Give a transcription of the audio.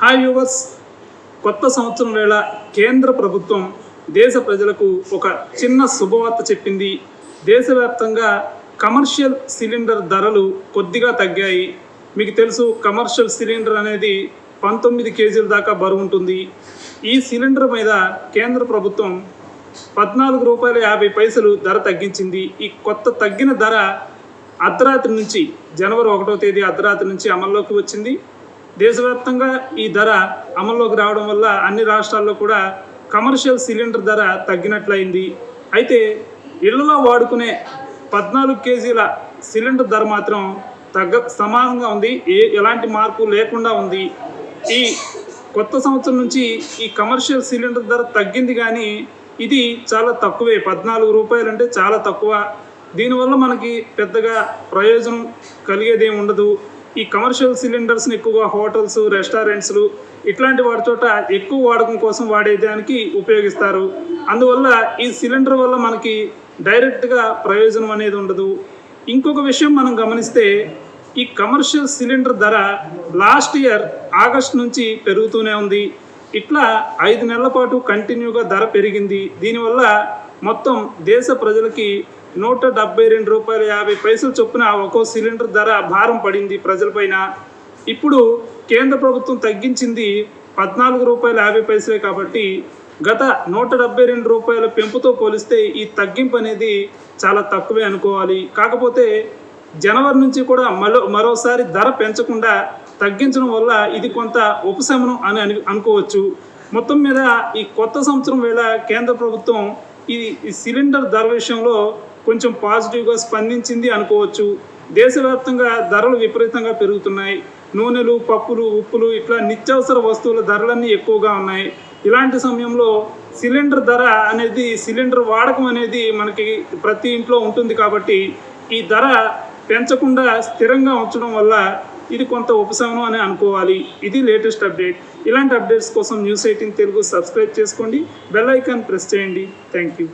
Hi viewers, కొత్త సంవత్సరం వేళ కేంద్ర ప్రభుత్వం దేశ ప్రజలకు ఒక చిన్న శుభవార్త చెప్పింది. దేశవ్యాప్తంగా కమర్షియల్ సిలిండర్ ధరలు కొద్దిగా తగ్గాయి. మీకు తెలుసు, కమర్షియల్ సిలిండర్ అనేది 19 కేజీల దాకా బరువు ఉంటుంది. ఈ సిలిండర్ మీద కేంద్ర ప్రభుత్వం ₹14.50 ధర తగ్గించింది. ఈ కొత్త తగ్గిన ధర అర్ధరాత్రి నుంచి జనవరి 1వ తేదీ అర్ధరాత్రి నుంచి అమల్లోకి వచ్చింది. దేశవ్యాప్తంగా ఈ ధర అమల్లోకి రావడం వల్ల అన్ని రాష్ట్రాల్లో కూడా కమర్షియల్ సిలిండర్ ధర తగ్గినట్లయింది. అయితే ఇళ్లలో వాడుకునే 14 కేజీల సిలిండర్ ధర మాత్రం సమానంగా ఉంది. ఎలాంటి మార్పు లేకుండా ఉంది. ఈ కొత్త సంవత్సరం నుంచి ఈ కమర్షియల్ సిలిండర్ ధర తగ్గింది, కానీ ఇది చాలా తక్కువే. ₹14 అంటే చాలా తక్కువ. దీనివల్ల మనకి పెద్దగా ప్రయోజనం కలిగేదేమి ఉండదు. ఈ కమర్షియల్ సిలిండర్స్ని ఎక్కువగా హోటల్స్, రెస్టారెంట్స్లు ఇట్లాంటి వాటి చోట ఎక్కువ వాడకం కోసం వాడేదానికి ఉపయోగిస్తారు. అందువల్ల ఈ సిలిండర్ వల్ల మనకి డైరెక్ట్గా ప్రయోజనం అనేది ఉండదు. ఇంకొక విషయం మనం గమనిస్తే, ఈ కమర్షియల్ సిలిండర్ ధర లాస్ట్ ఇయర్ ఆగస్ట్ నుంచి పెరుగుతూనే ఉంది. ఇట్లా 5 నెలల పాటు కంటిన్యూగా ధర పెరిగింది. దీనివల్ల మొత్తం దేశ ప్రజలకి ₹172.50 చొప్పున ఒక్కో సిలిండర్ ధర భారం పడింది ప్రజలపైన. ఇప్పుడు కేంద్ర ప్రభుత్వం తగ్గించింది ₹14.50 కాబట్టి గత ₹172 పెంపుతో పోలిస్తే ఈ తగ్గింపు అనేది చాలా తక్కువే అనుకోవాలి. కాకపోతే జనవరి నుంచి కూడా మరోసారి ధర పెంచకుండా తగ్గించడం వల్ల ఇది కొంత ఉపశమనం అని అనుకోవచ్చు. మొత్తం మీద ఈ కొత్త సంవత్సరం వేళ కేంద్ర ప్రభుత్వం ఈ సిలిండర్ ధర విషయంలో కొంచెం పాజిటివ్గా స్పందించింది అనుకోవచ్చు. దేశవ్యాప్తంగా ధరలు విపరీతంగా పెరుగుతున్నాయి. నూనెలు, పప్పులు, ఉప్పులు ఇట్లా నిత్యావసర వస్తువుల ధరలన్నీ ఎక్కువగా ఉన్నాయి. ఇలాంటి సమయంలో సిలిండర్ ధర అనేది, సిలిండర్ వాడకం అనేది మనకి ప్రతి ఇంట్లో ఉంటుంది కాబట్టి ఈ ధర పెంచకుండా స్థిరంగా ఉంచడం వల్ల ఇది కొంత ఉపశమనం అని అనుకోవాలి. ఇది లేటెస్ట్ అప్డేట్. ఇలాంటి అప్డేట్స్ కోసం News18 తెలుగు సబ్స్క్రైబ్ చేసుకోండి, బెల్ ఐకాన్ ప్రెస్ చేయండి. Thank you.